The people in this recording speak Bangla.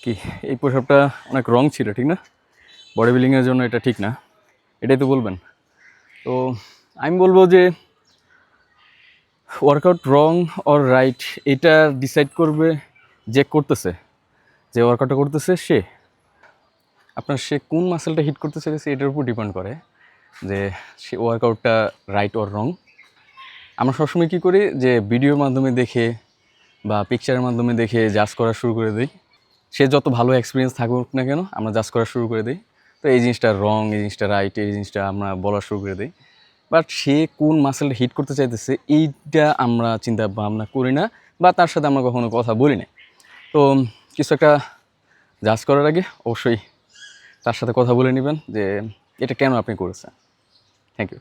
কি এই পোশাকটা অনেক রং ছিল, ঠিক না? বডি বিল্ডিংয়ের জন্য এটা ঠিক না, এটাই তো বলবেন। তো আমি বলবো যে ওয়ার্কআউট রং অর রাইট এটা ডিসাইড করবে যে করতেছে, যে ওয়ার্কআউটটা করতেছে সে কোন মাসেলটা হিট করতে চাইছে এটার উপর ডিপেন্ড করে যে সে ওয়ার্কআউটটা রাইট অর রং। আমরা সবসময় কী করি যে ভিডিওর মাধ্যমে দেখে বা পিকচারের মাধ্যমে দেখে জাজ করা শুরু করে দিই। সে যত ভালো এক্সপিরিয়েন্স থাকুক না কেন আমরা জাজ করা শুরু করে দিই। তো এই জিনিসটা রং, এই জিনিসটা রাইট, এই জিনিসটা আমরা বলা শুরু করে দিই। বাট সে কোন মাসেলটা হিট করতে চাইতেছে এইটা আমরা চিন্তা ভাবনা করি না, বা তার সাথে আমরা কখনো কথা বলি না। তো কিছু একটা জাজ করার আগে অবশ্যই তার সাথে কথা বলে নেবেন যে এটা কেন আপনি করেছেন। Thank you.